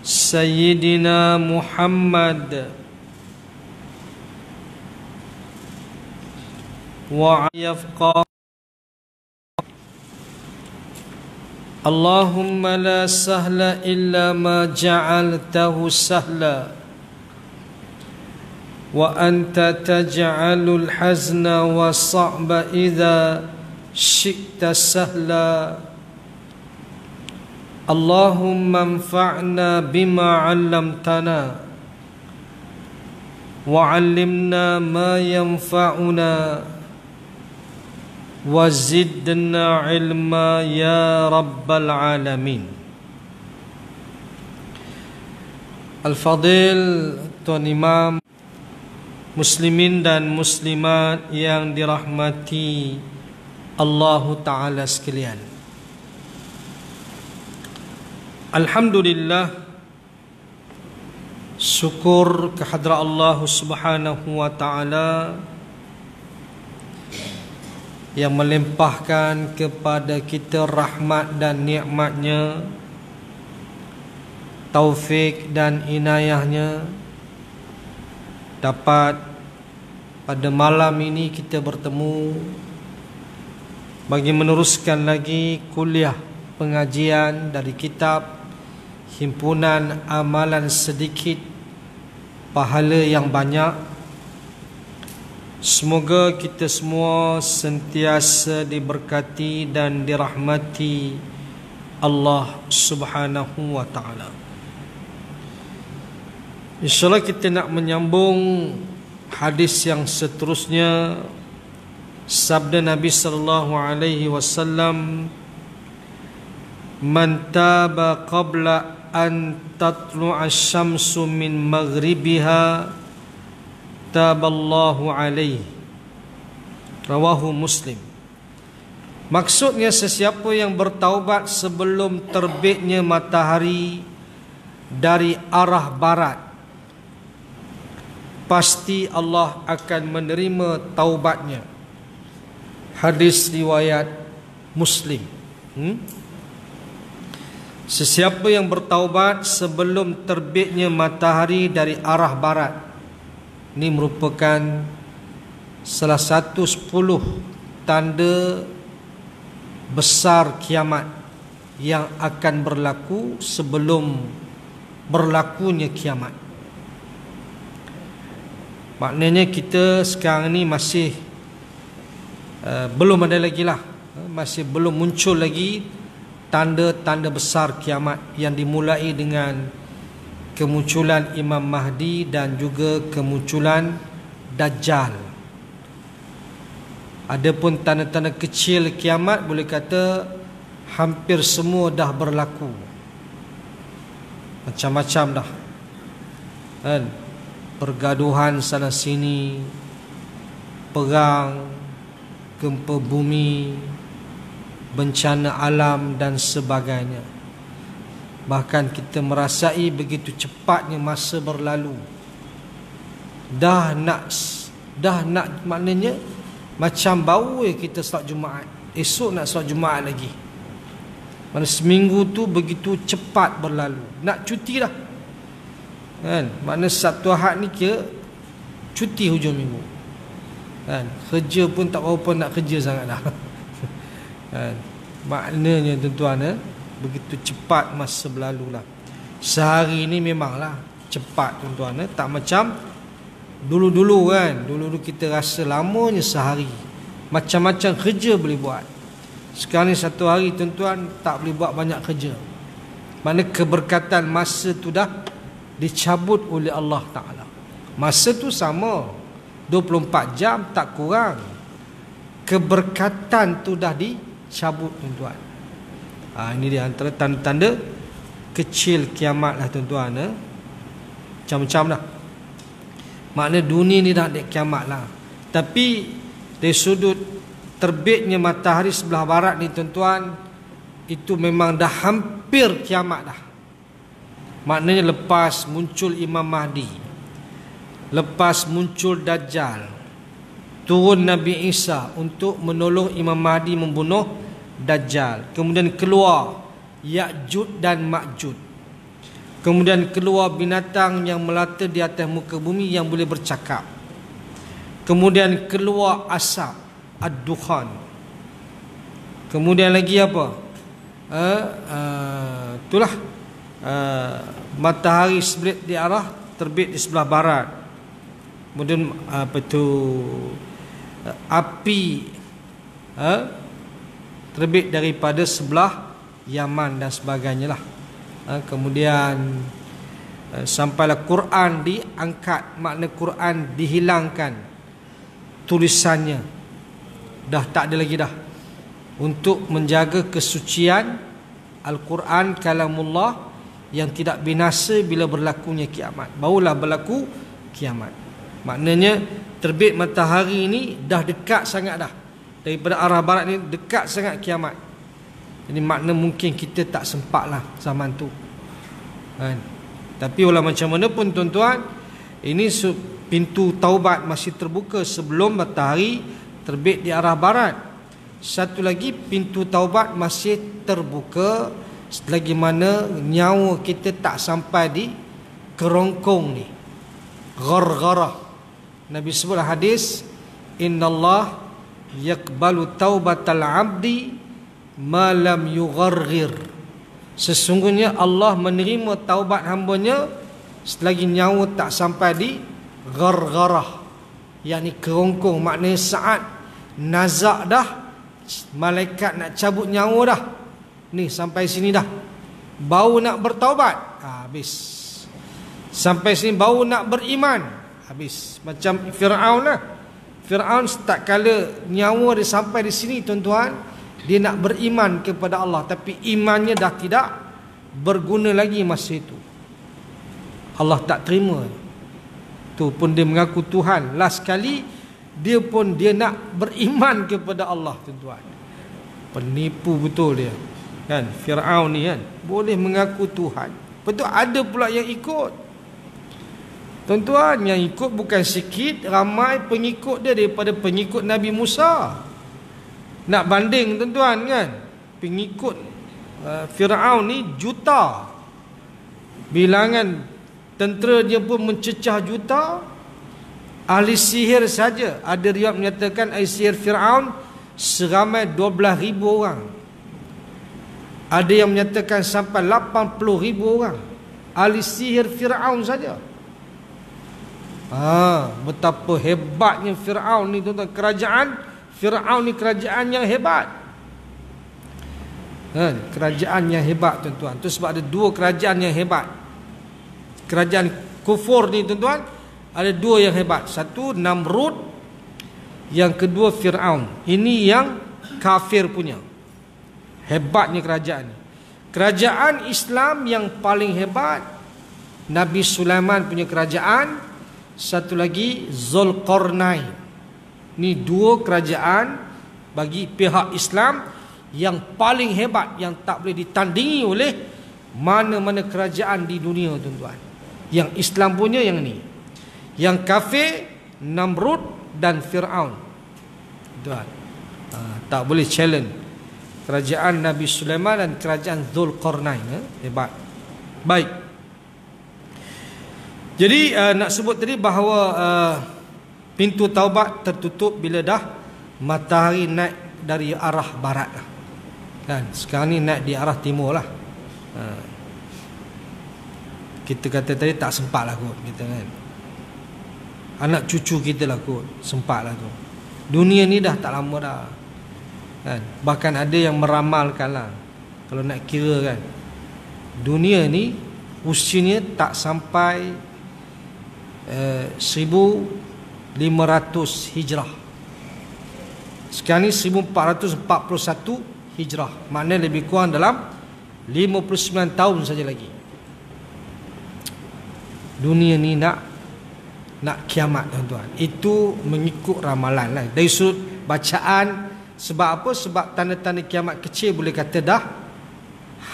Sayyidina Muhammad wa yafqa. Allahumma la sahla illa ma ja'altahu sahla wa anta taj'alul hazna wa sa'ba idza syi'ta sahla. Allahumma anfa'na bima 'allamtana wa 'allimna ma yanfa'una wa zidna ilma ya rabbal alamin. Al-Fadil Tuan Imam, muslimin dan muslimat yang dirahmati Allah Ta'ala sekalian, alhamdulillah, syukur kehadrat Allah Subhanahu wa Ta'ala yang melimpahkan kepada kita rahmat dan nikmatnya, taufik dan inayahnya, dapat pada malam ini kita bertemu bagi meneruskan lagi kuliah pengajian dari kitab Himpunan Amalan Sedikit Pahala yang Banyak. Semoga kita semua sentiasa diberkati dan dirahmati Allah Subhanahu wa Ta'ala. InsyaAllah kita nak menyambung hadis yang seterusnya, sabda Nabi sallallahu alaihi wasallam, man taba qabla an tatlu'a syamsu min maghribiha taballahu alaihi. Rawahu Muslim. Maksudnya, sesiapa yang bertaubat sebelum terbitnya matahari dari arah barat, pasti Allah akan menerima taubatnya. Hadis riwayat Muslim. Sesiapa yang bertaubat sebelum terbitnya matahari dari arah barat, ini merupakan salah satu 10 tanda besar kiamat yang akan berlaku sebelum berlakunya kiamat. Maknanya kita sekarang ni masih belum ada lagi lah, masih belum muncul lagi tanda-tanda besar kiamat yang dimulai dengan kemunculan Imam Mahdi dan juga kemunculan Dajjal. Adapun tanda-tanda kecil kiamat, boleh kata hampir semua dah berlaku. Macam-macam dah, kan? Pergaduhan sana sini, perang, gempa bumi, bencana alam dan sebagainya. Bahkan kita merasai begitu cepatnya masa berlalu. Dah nak maknanya macam baru kita solat Jumaat, esok nak solat Jumaat lagi. Mana seminggu tu begitu cepat berlalu. Nak cuti dah, kan? Mana Sabtu Ahad ni kira cuti hujung minggu, kan? Kerja pun tak berapa nak kerja sangat dah. Kan? Maknanya tuan-tuan, begitu cepat masa berlalu lah. Sehari ni memanglah cepat tuan-tuan, tak macam dulu-dulu kan. Dulu-dulu kita rasa lamanya sehari, macam-macam kerja boleh buat. Sekarang ni satu hari tuan-tuan tak boleh buat banyak kerja. Mana keberkatan masa tu dah dicabut oleh Allah Ta'ala. Masa tu sama 24 jam tak kurang. Keberkatan tu dah dicabut tuan-tuan. Ini dia antara tanda-tanda kecil kiamat lah tuan-tuan. Macam-macam lah. Makna dunia ni dah ada kiamat lah. Tapi dari sudut terbitnya matahari sebelah barat ni tuan-tuan, itu memang dah hampir kiamat dah. Maknanya lepas muncul Imam Mahdi, lepas muncul Dajjal, turun Nabi Isa untuk menolong Imam Mahdi membunuh Dajjal, kemudian keluar Ya'jud dan Ma'jud, Kemudian keluar binatang yang melata di atas muka bumi yang boleh bercakap. Kemudian keluar asap, ad-dukhan. Kemudian lagi apa? Itulah matahari terbit di sebelah barat. Kemudian api terbit daripada sebelah Yaman dan sebagainya lah. Kemudian sampailah Quran diangkat, makna Quran dihilangkan tulisannya, dah tak ada lagi dah. Untuk menjaga kesucian Al-Quran kalamullah yang tidak binasa bila berlakunya kiamat, barulah berlaku kiamat. Maknanya terbit matahari ini dah dekat sangat dah, daripada arah barat ni dekat sangat kiamat. Jadi makna mungkin kita tak sempat lah zaman tu kan? Tapi walau macam mana pun tuan-tuan, ini pintu taubat masih terbuka sebelum matahari terbit di arah barat. Satu lagi, pintu taubat masih terbuka selagi mana nyawa kita tak sampai di kerongkong ni, ghargharah. Nabi sebut hadis, innallah yaqbalu taubatal abdi malam yugharghir. Sesungguhnya Allah menerima taubat hambanya selagi nyawa tak sampai di ghargharah, yakni kerongkong. Maknanya saat nazak dah, malaikat nak cabut nyawa dah, ni sampai sini dah, baru nak bertaubat, habis. Sampai sini baru nak beriman, habis. Macam Fir'aun lah. Fir'aun tak kala nyawa dia sampai di sini tuan-tuan, dia nak beriman kepada Allah, tapi imannya dah tidak berguna lagi masa itu. Allah tak terima. Tu pun dia mengaku Tuhan. Last sekali dia nak beriman kepada Allah tuan-tuan. Penipu betul dia kan, Fir'aun ni kan, boleh mengaku Tuhan. Betul ada pula yang ikut. Tuan-tuan, yang ikut bukan sikit, ramai pengikut dia daripada pengikut Nabi Musa. Nak banding tuan-tuan kan, pengikut Fir'aun ni juta, bilangan tentera dia pun mencecah juta. Ahli sihir saja, ada riwayat menyatakan ahli sihir Fir'aun seramai 12,000 orang. Ada yang menyatakan sampai 80,000 orang ahli sihir Fir'aun saja. Betapa hebatnya Fir'aun ni tuan-tuan. Kerajaan Fir'aun ni kerajaan yang hebat, kerajaan yang hebat tuan-tuan. Itu sebab ada dua kerajaan yang hebat. Kerajaan kufur ni tuan-tuan, ada dua yang hebat. Satu Namrud, yang kedua Fir'aun. Ini yang kafir punya. Hebatnya kerajaan ni. Kerajaan Islam yang paling hebat Nabi Sulaiman punya kerajaan. Satu lagi Zulqarnain. Ni dua kerajaan bagi pihak Islam yang paling hebat, yang tak boleh ditandingi oleh mana-mana kerajaan di dunia tuan-tuan. Yang Islam punya yang ni. Yang kafir Namrud dan Fir'aun tuan. Tak boleh challenge kerajaan Nabi Sulaiman dan kerajaan Zulqarnain. Hebat. Baik. Jadi nak sebut tadi bahawa pintu taubat tertutup bila dah matahari naik dari arah barat lah. Kan? Sekarang ni naik di arah timur lah. Kita kata tadi tak sempat lah kot kita kan. Anak cucu kita lah kot sempat lah tu. Dunia ni dah tak lama dah kan? Bahkan ada yang meramalkan lah, kalau nak kira kan, dunia ni usianya tak sampai 1500 Hijrah. Sekarang ni 1441 Hijrah. Maknanya lebih kurang dalam 59 tahun saja lagi. Dunia ni nak kiamat tuan-tuan. Itu mengikut ramalan lah. Dari sudut bacaan. Sebab apa? Sebab tanda-tanda kiamat kecil boleh kata dah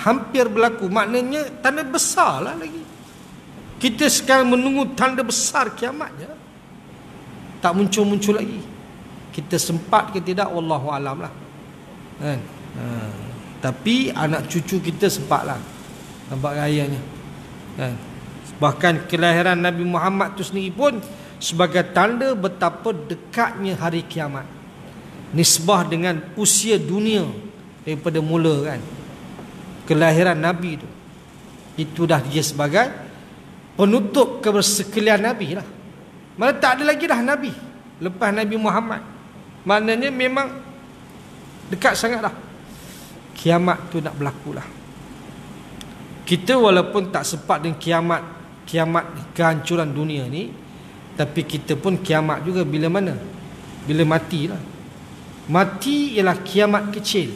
hampir berlaku. Maknanya tanda besar lah lagi. Kita sekarang menunggu tanda besar kiamatnya, tak muncul-muncul lagi. Kita sempat ke tidak, wallahu alam lah kan? Tapi anak cucu kita sempat lah nampak rayanya Kan? Bahkan kelahiran Nabi Muhammad tu sendiri pun sebagai tanda betapa dekatnya hari kiamat. Nisbah dengan usia dunia daripada mula kan. Kelahiran Nabi tu, itu dah dia sebagai penutup kebersekalian Nabi lah. Mana tak ada lagi dah Nabi lepas Nabi Muhammad. Maknanya memang dekat sangat dah kiamat tu nak berlaku lah. Kita walaupun tak sempat dengan kiamat kehancuran dunia ni, tapi kita pun kiamat juga bila mana? Bila mati lah. Mati ialah kiamat kecil.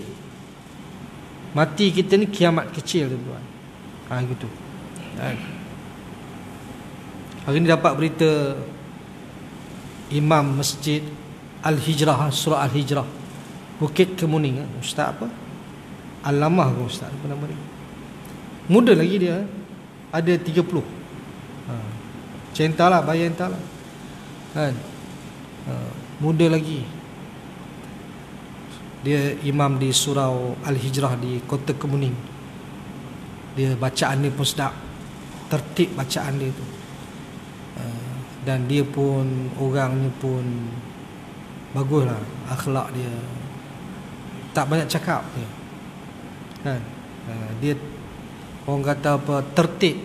Mati kita ni kiamat kecil tuan-tuan. Gitu. Hari ni dapat berita Imam Masjid Al-Hijrah, Surah Al-Hijrah, Bukit Kemuning, Ustaz apa? Alamah ke Ustaz apa nama dia? Muda lagi dia. Ada 30. Entahlah, bayar entahlah. Kan? Muda lagi. Dia imam di surau Al-Hijrah di Kota Kemuning. Dia bacaan dia pun sedap, tertib bacaan dia tu. Dan dia pun orangnya pun baguslah, akhlak dia. Tak banyak cakap dia. Kan? Dia orang kata apa, tertib,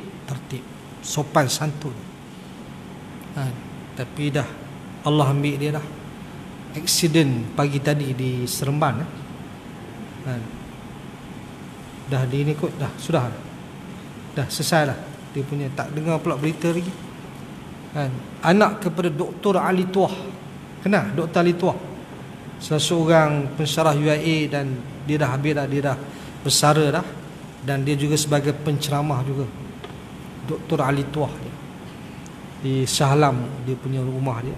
sopan santun. Tapi dah Allah ambil dia dah. Aksiden pagi tadi di Seremban dah di ni kot, dah sudah dah selesai lah. Dia punya tak dengar pula berita lagi kan. Anak kepada Dr. Ali Tuah. Kenal Dr. Ali Tuah? Salah seorang pensyarah UIA, dan dia dah habis dah, dia dah bersara dah, dan dia juga sebagai penceramah juga. Dr. Ali Tuah dia. Di Shah Alam dia punya rumah dia.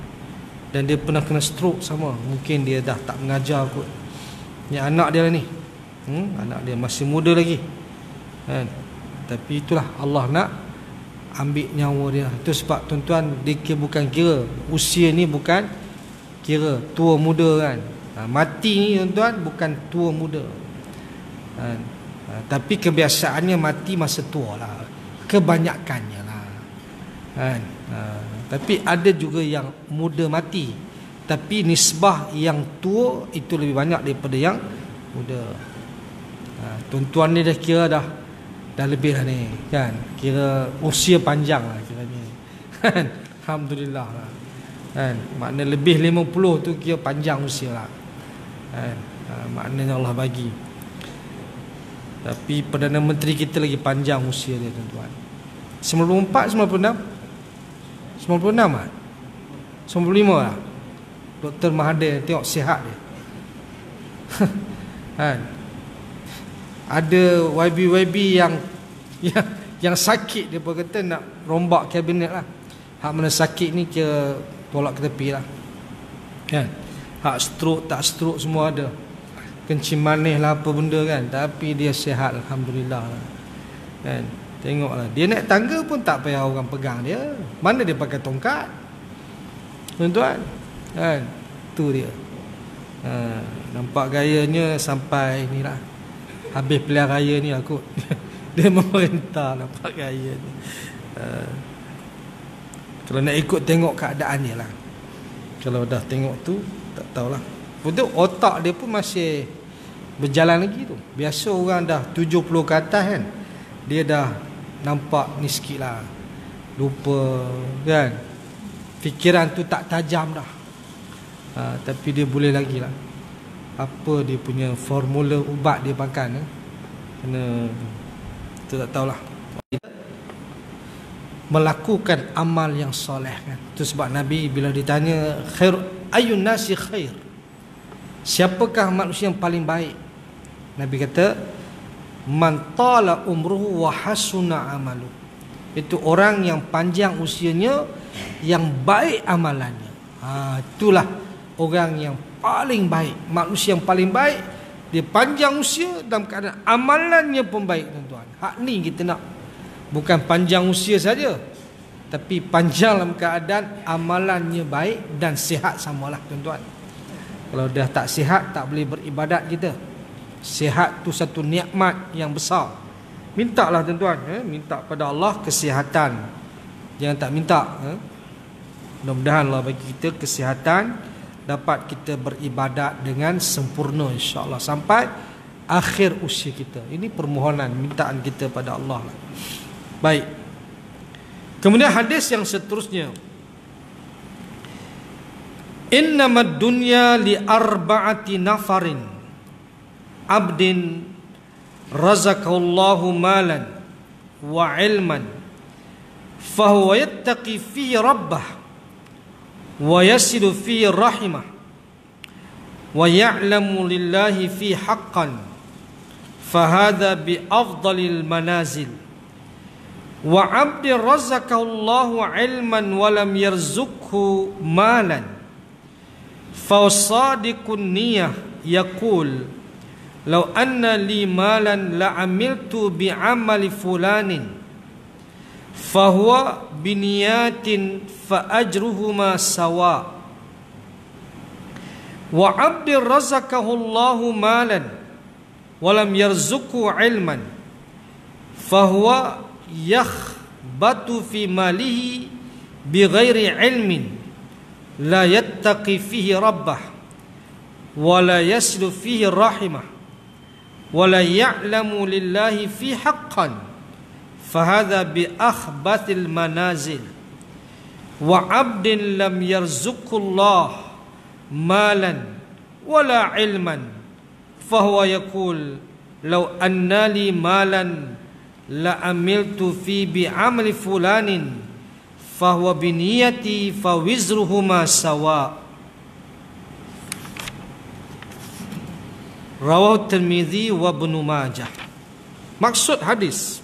Dan dia pernah kena stroke sama. Mungkin dia dah tak mengajar kot. Ni anak dia lah ni. Anak dia masih muda lagi kan? Tapi itulah Allah nak ambil nyawa dia. Itu sebab tuan-tuan, dia bukan kira usia ni, bukan kira tua muda kan. Mati ni tuan-tuan bukan tua muda kan? Tapi kebiasaannya mati masa tua lah, kebanyakannya lah kan? Tapi ada juga yang muda mati, tapi nisbah yang tua itu lebih banyak daripada yang muda. Tuan-tuan ni dah kira dah lebih lah ni kan, kira usia panjang lah kira ni kan. Alhamdulillah lah kan. Makna lebih 50 tu kira panjang usia lah kan. Maknanya Allah bagi. Tapi Perdana Menteri kita lagi panjang usia dia tuan-tuan. 94, 96 lah, 95 lah. Dr. Mahathir tengok sihat dia kan. Ada YB yang sakit, dia pun kata nak rombak kabinet lah. Hak mana sakit ni kira tolak ke tepi lah kan. Hak stroke tak stroke semua ada, kencing manis lah apa benda kan. Tapi dia sihat Alhamdulillah lah kan. Tengoklah, dia naik tangga pun tak payah orang pegang dia. Mana dia pakai tongkat tuan-tuan kan. Tu dia. Nampak gayanya sampai ni lah, habis pilihan raya ni lah kot. Dia memerintah, nampak gaya ni. Kalau nak ikut tengok keadaan dia lah. Kalau dah tengok tu tak tahulah. Betul, otak dia pun masih berjalan lagi tu. Biasa orang dah 70 ke atas kan, dia dah nampak ni sikit lah, lupa kan. Fikiran tu tak tajam dah. Tapi dia boleh lagi lah. Apa dia punya formula ubat dia makan kena, kita tak tahulah. Melakukan amal yang soleh kan. Itu sebab Nabi bila ditanya khair ayun nasi khair, siapakah manusia yang paling baik, Nabi kata man tala umruhu wa hasuna amalu. Itu orang yang panjang usianya, yang baik amalannya. Itulah orang yang paling baik. Manusia yang paling baik, dia panjang usia dalam keadaan amalannya pun baik tuan-tuan. Hak ni kita nak. Bukan panjang usia saja, tapi panjang dalam keadaan amalannya baik dan sihat samalah tuan-tuan. Kalau dah tak sihat, tak boleh beribadat kita. Sihat tu satu nikmat yang besar Mintalah tuan-tuan, minta pada Allah kesihatan. Jangan tak minta. Mudah-mudahanlah bagi kita kesihatan, dapat kita beribadat dengan sempurna insya-Allah sampai akhir usia kita. Ini permohonan, mintaan kita pada Allah lah. Baik. Kemudian hadis yang seterusnya. Innamad dunya li arba'ati nafarin abdin razaqallahu malan wa ilman fahuwa yattaqi fi rabbah wa yasilu fi rahimah wa ya'lamu lillahi fi haqqan fahadha bi afdalil manazil wa abdin razaqallahu ilman wa lam yarzuqhu malan fawsadiqun niyah yaqul law anna li malan la amiltu bi amali fulanin fahuwa biniyatin fa ajruhuma sawa wa abdin razaqahu Allahu malan wa lam yarzuqhu ilman fahuwa yakhbatu fi malihi bighairi ilmin la yattaqi fihi rabbah wa la yaslu fihi rahimah wa la ya'lamu lillahi fi haqqan fahadha bi akhbathil manazil wa abdin lam yarzuqullah malan wala ilman fahuwa yaqul law anna li malan la amiltu fi bi amali fulanin fahuwa biniyati fawizruhuma sawa. Rawahu Tirmidzi wa Ibnu Majah. Maksud hadis,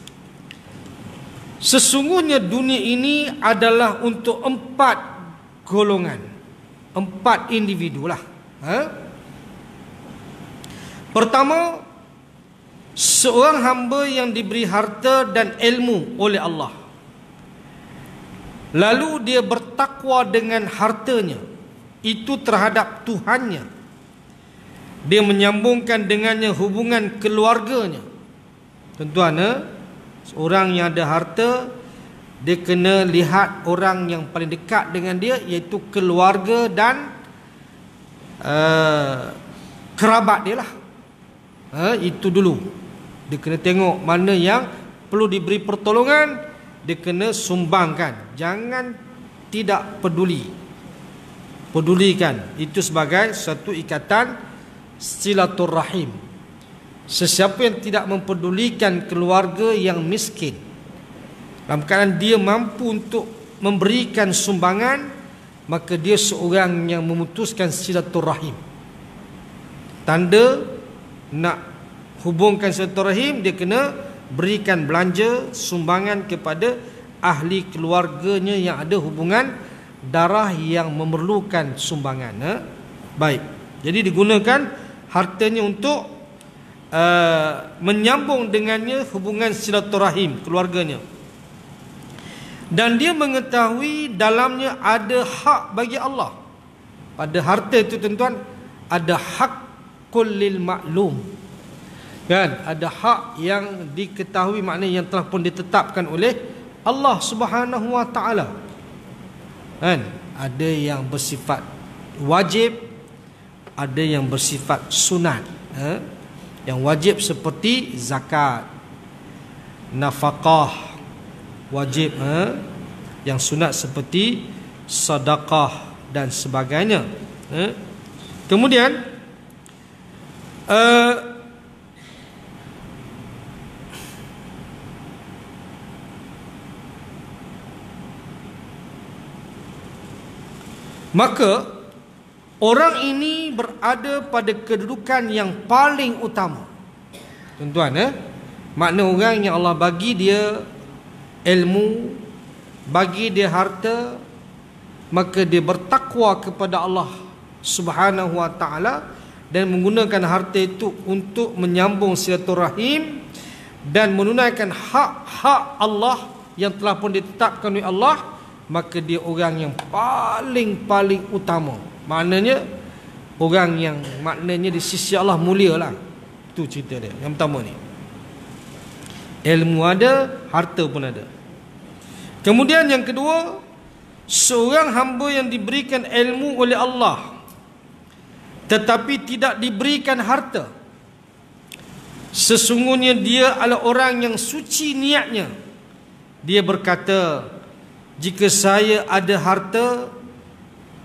sesungguhnya dunia ini adalah untuk 4 golongan, 4 individu lah. Pertama, seorang hamba yang diberi harta dan ilmu oleh Allah, lalu dia bertakwa dengan hartanya itu terhadap Tuhannya. Dia menyambungkan dengannya hubungan keluarganya. Tuan-tuan, seorang yang ada harta, dia kena lihat orang yang paling dekat dengan dia, iaitu keluarga dan kerabat dia lah. Itu dulu. Dia kena tengok mana yang perlu diberi pertolongan, dia kena sumbangkan. Jangan tidak peduli. Pedulikan. Itu sebagai satu ikatan silaturrahim. Sesiapa yang tidak mempedulikan keluarga yang miskin, dalam keadaan dia mampu untuk memberikan sumbangan, maka dia seorang yang memutuskan silaturrahim. Tanda nak hubungkan silaturrahim, dia kena berikan belanja sumbangan kepada ahli keluarganya yang ada hubungan darah yang memerlukan sumbangan. Baik. Jadi digunakan hartanya untuk menyambung dengannya hubungan silaturahim keluarganya. Dan dia mengetahui dalamnya ada hak bagi Allah. Pada harta itu tuan-tuan, ada haqqul lil maklum. Kan? Ada hak yang diketahui, maknanya yang telah pun ditetapkan oleh Allah Subhanahu wa taala. Kan? Ada yang bersifat wajib, ada yang bersifat sunat. Yang wajib seperti zakat, nafkah wajib. Yang sunat seperti sedekah dan sebagainya. Kemudian maka orang ini berada pada kedudukan yang paling utama. Tuan-tuan, makna orang yang Allah bagi dia ilmu, bagi dia harta, maka dia bertakwa kepada Allah Subhanahu wa taala dan menggunakan harta itu untuk menyambung silaturahim dan menunaikan hak-hak Allah yang telah pun ditetapkan oleh Allah, maka dia orang yang paling utama. Maknanya orang yang maknanya di sisi Allah mulia lah. Itu cerita dia yang pertama ni. Ilmu ada, harta pun ada. Kemudian yang kedua, seorang hamba yang diberikan ilmu oleh Allah tetapi tidak diberikan harta, sesungguhnya dia adalah orang yang suci niatnya. Dia berkata, jika saya ada harta,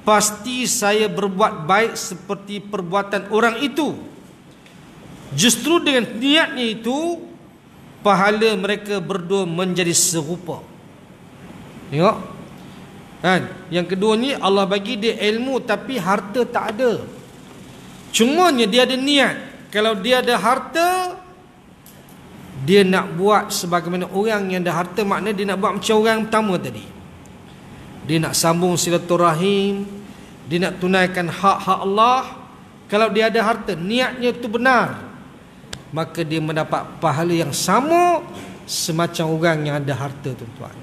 pasti saya berbuat baik seperti perbuatan orang itu. Justru dengan niatnya itu, pahala mereka berdua menjadi serupa. Tengok kan? Yang kedua ni, Allah bagi dia ilmu tapi harta tak ada. Cumanya dia ada niat. Kalau dia ada harta, dia nak buat sebagaimana orang yang ada harta. Maknanya dia nak buat macam orang pertama tadi. Dia nak sambung silaturahim, dia nak tunaikan hak-hak Allah. Kalau dia ada harta, niatnya itu benar, maka dia mendapat pahala yang sama semacam orang yang ada harta, tuan-tuan.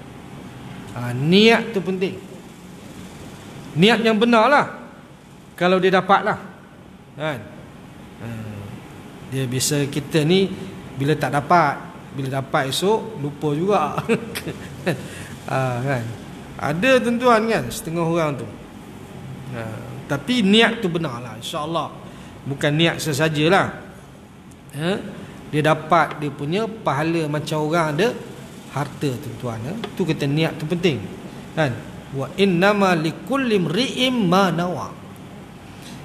Niat tu penting. Niat yang benar lah. Kalau dia dapat lah kan? Dia biasa kita ni bila tak dapat, bila dapat esok lupa juga. Kan? Ada tuan-tuan kan, setengah orang tu. Tapi niat tu benar lah, insya-Allah. Bukan niat sesajalah. Dia dapat dia punya pahala macam orang ada harta, tuan-tuan. Tu kata niat tu penting kan. Wa innama likulli imri'in ma nawa.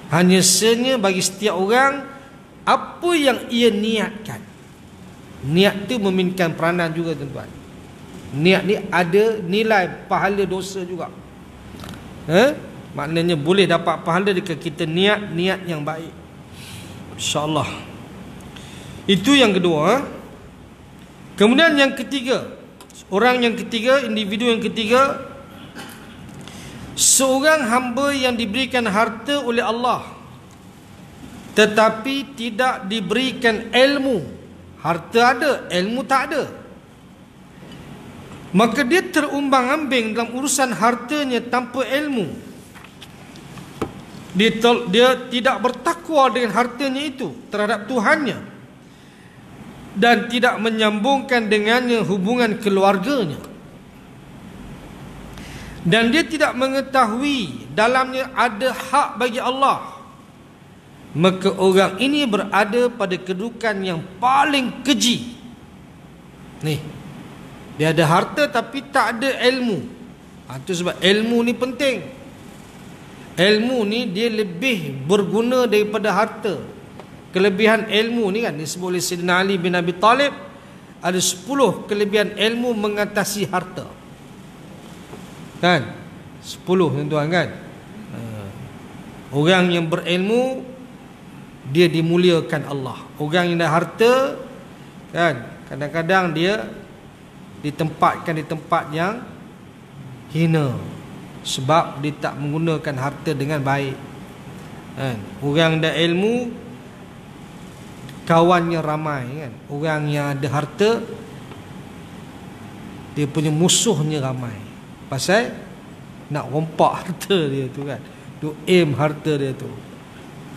Hanya sebenarnya bagi setiap orang apa yang ia niatkan. Niat tu memainkan peranan juga, tuan-tuan. Niat ni ada nilai pahala dosa juga. Maknanya boleh dapat pahala jika kita niat yang baik, insya-Allah. Itu yang kedua. Kemudian yang ketiga, orang yang ketiga, individu yang ketiga, seorang hamba yang diberikan harta oleh Allah tetapi tidak diberikan ilmu. Harta ada, ilmu tak ada. Maka dia terumbang-ambing dalam urusan hartanya tanpa ilmu. Dia tidak bertakwa dengan hartanya itu terhadap Tuhannya, dan tidak menyambungkan dengannya hubungan keluarganya, dan dia tidak mengetahui dalamnya ada hak bagi Allah, maka orang ini berada pada kedudukan yang paling keji. Nih, dia ada harta tapi tak ada ilmu. Itu sebab ilmu ni penting. Ilmu ni dia lebih berguna daripada harta. Kelebihan ilmu ni kan disebut oleh Sayyidina Ali bin Abi Talib, ada 10 kelebihan ilmu mengatasi harta. Kan? 10, tuan-tuan kan? Orang yang berilmu dia dimuliakan Allah. Orang yang ada harta kan, kadang-kadang dia ditempatkan di tempat yang hina sebab dia tak menggunakan harta dengan baik kan. Orang ada ilmu kawannya ramai kan. Orang yang ada harta dia punya musuhnya ramai, pasal nak rompak harta dia tu kan, tu aim harta dia tu,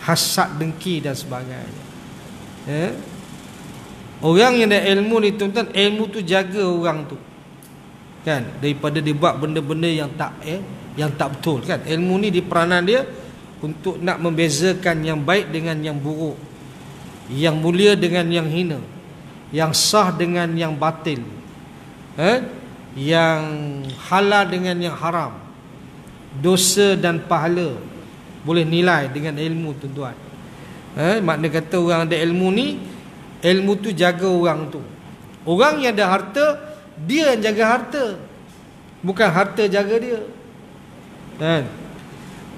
hasad, dengki dan sebagainya. Orang yang ada ilmu ni, tuan-tuan, ilmu tu jaga orang tu kan, daripada dia buat benda-benda yang tak betul kan. Ilmu ni di peranan dia untuk nak membezakan yang baik dengan yang buruk, yang mulia dengan yang hina, yang sah dengan yang batil, yang halal dengan yang haram, dosa dan pahala boleh nilai dengan ilmu, tuan-tuan. Makna kata orang ada ilmu ni, ilmu tu jaga orang tu. Orang yang ada harta, dia yang jaga harta, bukan harta jaga dia kan.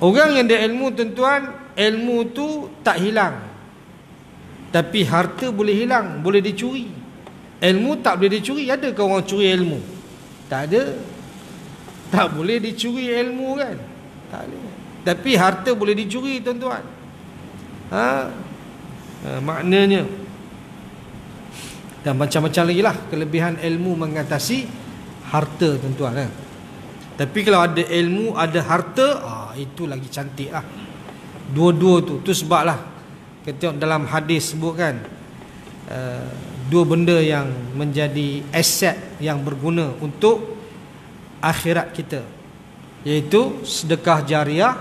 Orang yang ada ilmu, tuan-tuan, ilmu tu tak hilang, tapi harta boleh hilang, boleh dicuri. Ilmu tak boleh dicuri. Adakah orang curi ilmu? Tak ada. Tak boleh dicuri ilmu kan, tak boleh. Tapi harta boleh dicuri, tuan-tuan. Maknanya. Dan macam-macam lagi lah kelebihan ilmu mengatasi harta, tuan-tuan. Tapi kalau ada ilmu, ada harta, itu lagi cantik lah. Dua-dua tu. Tu sebab lah kita dalam hadis sebut kan, dua benda yang menjadi aset yang berguna untuk akhirat kita, iaitu sedekah jariah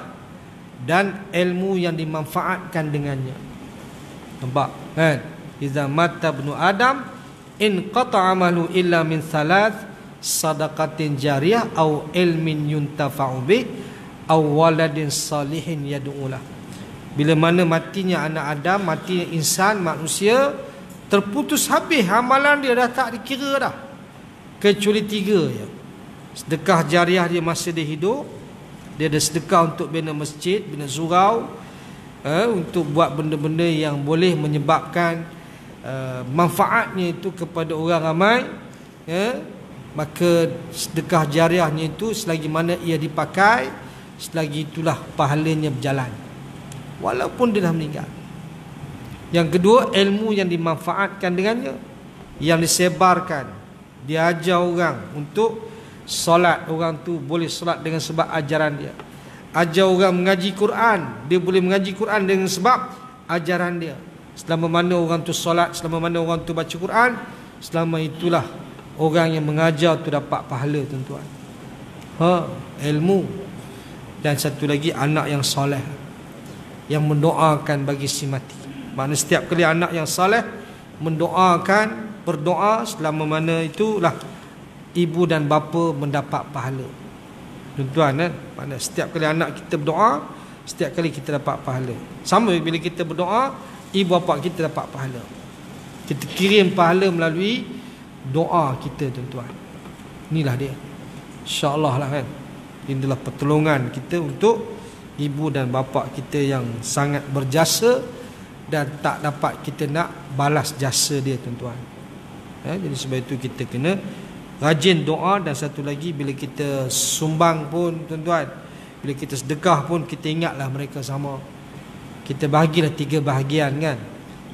dan ilmu yang dimanfaatkan dengannya. Nampak kan? Iza mata ibnu Adam in qata'a amalu illa min thalath, sadaqatin jariyah au ilmin yuntafa'u bih au waladin salihin yad'ulah. Bila mana matinya anak Adam, matinya insan, manusia, terputus habis amalan dia, dah tak dikira dah, kecuali 3 je. Sedekah jariah dia masa dia hidup, dia ada sedekah untuk bina masjid, bina surau, untuk buat benda-benda yang boleh menyebabkan manfaatnya itu kepada orang ramai, maka sedekah jariahnya itu selagi mana ia dipakai, selagi itulah pahalanya berjalan walaupun dia dah meninggal. Yang kedua, ilmu yang dimanfaatkan dengannya, yang disebarkan, dia ajar orang untuk solat, orang tu boleh solat dengan sebab ajaran dia. Ajar orang mengaji Quran, dia boleh mengaji Quran dengan sebab ajaran dia. Selama mana orang tu solat, selama mana orang tu baca Quran, selama itulah orang yang mengajar tu dapat pahala, tuan-tuan. Ilmu. Dan satu lagi, anak yang soleh, yang mendoakan bagi si mati. Maknanya setiap kali anak yang soleh mendoakan, berdoa, selama mana itulah ibu dan bapa mendapat pahala, tuan-tuan. Maknanya setiap kali anak kita berdoa, setiap kali kita dapat pahala. Sama bila kita berdoa, ibu bapa kita dapat pahala. Kita kirim pahala melalui doa kita, tuan-tuan. Inilah dia, InsyaAllah lah kan. Inilah pertolongan kita untuk ibu dan bapa kita yang sangat berjasa dan tak dapat kita nak balas jasa dia, tuan-tuan. Jadi sebab itu kita kena rajin doa. Dan satu lagi, bila kita sumbang pun, tuan-tuan, bila kita sedekah pun, kita ingatlah mereka sama. Kita bahagilah 3 bahagian kan.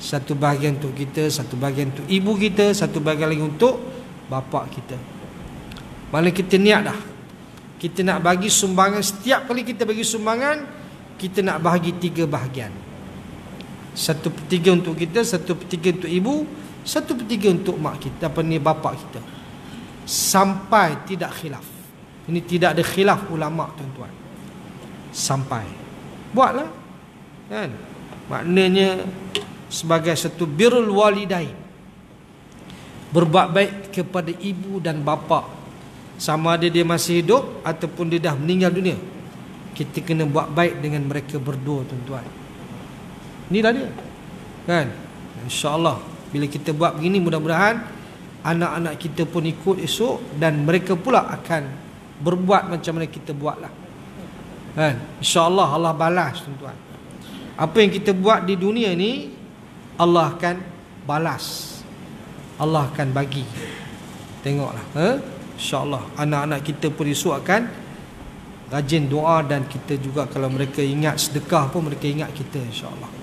Satu bahagian untuk kita, satu bahagian untuk ibu kita, satu bahagian lagi untuk bapa kita. Malah kita niat dah, kita nak bagi sumbangan. Setiap kali kita bagi sumbangan, kita nak bahagi 3 bahagian. 1/3 untuk kita, 1/3 untuk ibu, 1/3 untuk mak kita, bapa kita. Sampai tidak khilaf. Ini tidak ada khilaf ulama, tuan-tuan. Sampai buatlah kan. Maknanya sebagai satu birrul walidain, berbuat baik kepada ibu dan bapa, sama ada dia masih hidup ataupun dia dah meninggal dunia. Kita kena buat baik dengan mereka berdua, tuan-tuan. Inilah dia kan. InsyaAllah bila kita buat begini, mudah-mudahan anak-anak kita pun ikut esok, dan mereka pula akan berbuat macam mana kita buatlah kan. InsyaAllah Allah balas, tuan-tuan. Apa yang kita buat di dunia ni, Allah akan balas, Allah akan bagi. Tengoklah, InsyaAllah anak-anak kita pun esok akan rajin doa, dan kita juga kalau mereka ingat sedekah pun mereka ingat kita, InsyaAllah.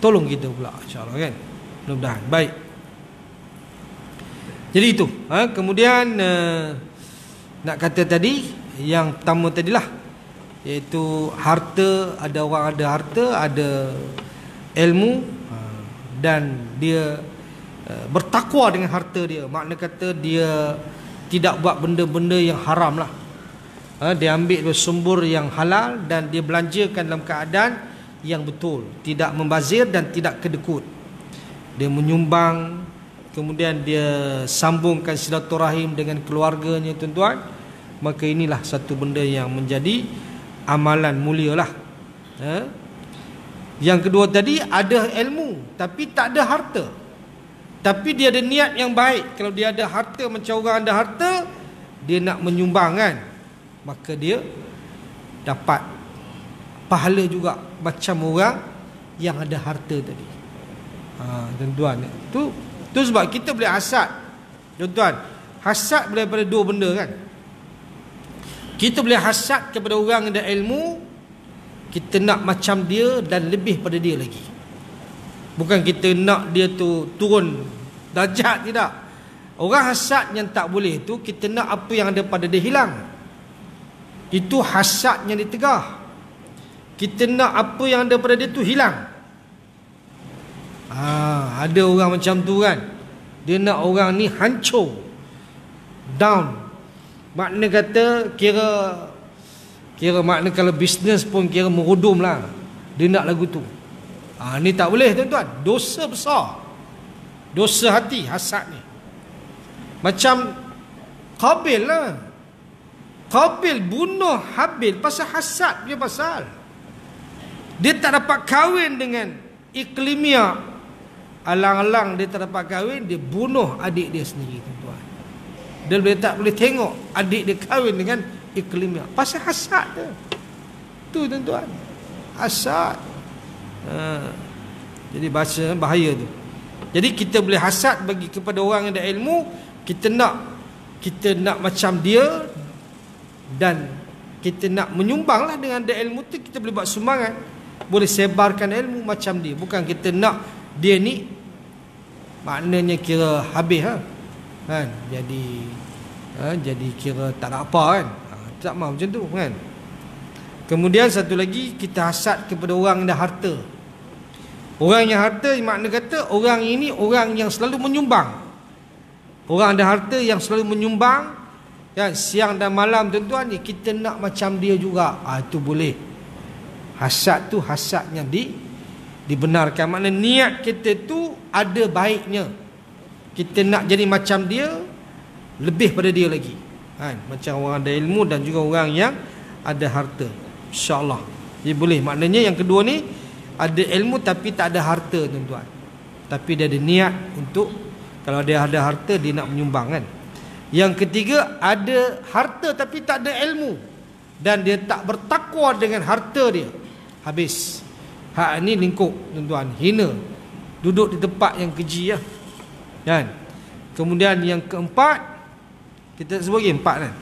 Tolong kita pula, InsyaAllah kan. Mudah-mudahan. Baik. Jadi itu. Kemudian nak kata tadi, yang pertama tadilah, iaitu harta. Ada orang ada harta, ada ilmu, dan dia bertakwa dengan harta dia. Makna kata dia tidak buat benda-benda yang haram lah. Dia ambil dari sumber yang halal, dan dia belanjakan dalam keadaan yang betul, tidak membazir dan tidak kedekut. Dia menyumbang, kemudian dia sambungkan silaturahim dengan keluarganya, tuan-tuan. Maka inilah satu benda yang menjadi amalan mulia lah. Yang kedua tadi, ada ilmu tapi tak ada harta, tapi dia ada niat yang baik. Kalau dia ada harta macam orang ada harta, dia nak menyumbang kan, maka dia dapat pahala juga macam orang yang ada harta tadi. Tuan-tuan, tu sebab kita boleh hasad, tuan-tuan. Hasad boleh daripada 2 benda kan. Kita boleh hasad kepada orang yang ada ilmu, kita nak macam dia dan lebih pada dia lagi. Bukan kita nak dia tu turun darjat, tidak. Orang hasad yang tak boleh tu, kita nak apa yang ada pada dia hilang. Itu hasad yang ditegah. Kita nak apa yang ada pada dia tu hilang. Ada orang macam tu kan, Dia nak orang ni hancur, down. Makna kata kira makna kalau bisnes pun kira merudum lah. Dia nak lagu tu. Ni tak boleh tuan-tuan. Dosa besar. Dosa hati, hasad ni. Macam Qabil lah. Qabil bunuh Habil pasal hasad dia pasal. Dia tak dapat kahwin dengan Iklimia. Alang-alang dia tak dapat kahwin, dia bunuh adik dia sendiri tuan-tuan. Dia tak boleh tengok adik dia kahwin dengan Iklimia pasal hasad tu. Tu tuan-tuan. Hasad. Jadi bahaya tu. Jadi kita boleh hasad bagi kepada orang yang ada ilmu. Kita nak macam dia, dan kita nak menyumbanglah dengan ada ilmu tu. Kita boleh buat sumbangan, boleh sebarkan ilmu macam dia. Bukan kita nak dia ni maknanya kira habis kan. Jadi kira tak ada apa kan. Tak mahu macam tu kan. Kemudian satu lagi, kita hasad kepada orang yang ada harta. Orang yang harta makna kata orang ini orang yang selalu menyumbang. Orang ada harta yang selalu menyumbang, kan, siang dan malam tuan-tuan ni, kita nak macam dia juga. Itu boleh. Hasad tu hasadnya dibenarkan. Makna niat kita tu ada baiknya. Kita nak jadi macam dia, lebih pada dia lagi. Kan? Macam orang ada ilmu dan juga orang yang ada harta. InsyaAllah. Jadi boleh. Maknanya yang kedua ni, ada ilmu tapi tak ada harta tuan-tuan. Tapi dia ada niat untuk, kalau dia ada harta dia nak menyumbang kan. Yang ketiga, ada harta tapi tak ada ilmu, dan dia tak bertakwa dengan harta dia. Habis. Hak ni lingkup tuan-tuan, hina, duduk di tempat yang keji lah. Kan? Kemudian yang keempat, kita sebut lagi empat kan.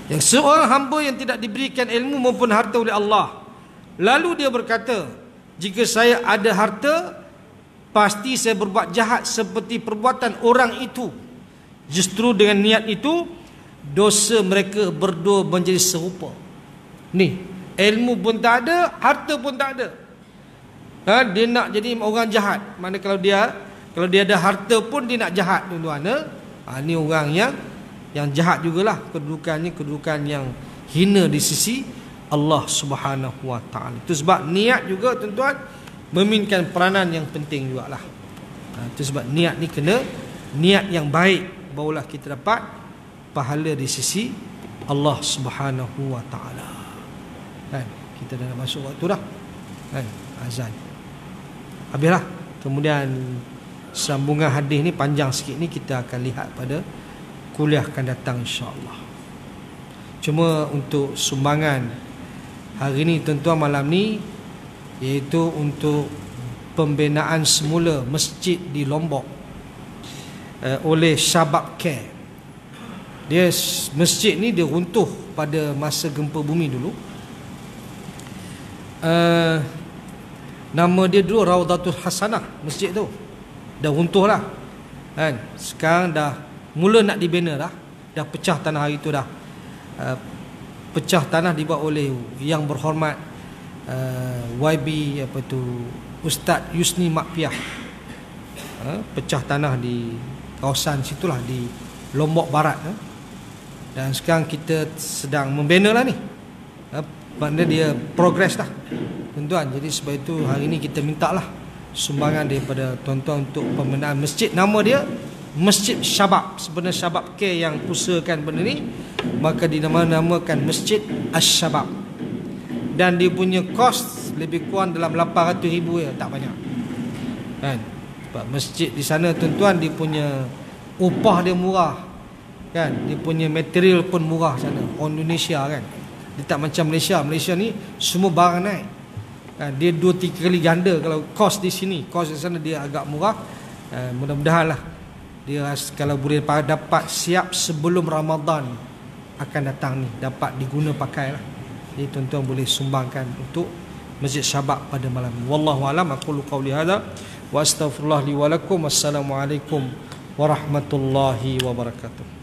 Yang seorang hamba yang tidak diberikan ilmu maupun harta oleh Allah, lalu dia berkata, jika saya ada harta, pasti saya berbuat jahat seperti perbuatan orang itu. Justru dengan niat itu, dosa mereka berdua menjadi serupa. Ni, ilmu pun tak ada, harta pun tak ada. Dia nak jadi orang jahat. Mana kalau dia ada harta pun dia nak jahat tuan-tuan. Ni orang yang jahat jugalah. Kedudukannya kedudukan yang hina di sisi Allah Subhanahu wa ta'ala. Itu sebab niat juga tuan-tuan memainkan peranan yang penting jugalah. Itu sebab niat ni kena niat yang baik, barulah kita dapat pahala di sisi Allah Subhanahu wa ta'ala. Kan? Kita dah nak masuk waktu dah. Kan? Azan. Habislah. Kemudian sambungan hadis ni panjang sikit ni, kita akan lihat pada kuliah akan datang insya-Allah. Cuma untuk sumbangan hari ni tuan-tuan malam ni, iaitu untuk pembinaan semula masjid di Lombok oleh Shabab Care. Dia masjid ni dia runtuh pada masa gempa bumi dulu. Nama dia dulu Raudatul Hasanah, masjid tu dah runtuh lah kan. Sekarang dah mula nak dibina dah pecah tanah hari tu dah. Pecah tanah dibuat oleh yang berhormat YB Ustaz Yusni Makpiah. Pecah tanah di kawasan situlah, di Lombok Barat. Dan sekarang kita sedang membina lah ni. Maknanya dia progress dah tuan-tuan. Jadi sebab itu hari ni kita minta lah sumbangan daripada tuan-tuan untuk pembinaan masjid. Nama dia Masjid Shabab. Sebenarnya Shabab Care yang usahakan benda ni, maka dinamakan Masjid Asy-Shabab. Dan dia punya kos lebih kurang dalam 800,000 ya, tak banyak. Kan? Sebab masjid di sana tuan-tuan, dia punya upah dia murah. Kan? Dia punya material pun murah sana. Orang Indonesia kan. Dia tak macam Malaysia. Malaysia ni semua barang naik. Kan? Dia 2-3 kali ganda kalau kos di sini. Kos di sana dia agak murah. Mudah-mudahan lah dia kalau boleh dapat siap sebelum Ramadan akan datang ni, dapat diguna pakai lah. Jadi tuan-tuan boleh sumbangkan untuk Masjid Shabab pada malam ni. Wallahu a'lam. Aqulu qawli hadza wa astaghfirullah li wa lakum. Wassalamualaikum warahmatullahi wabarakatuh.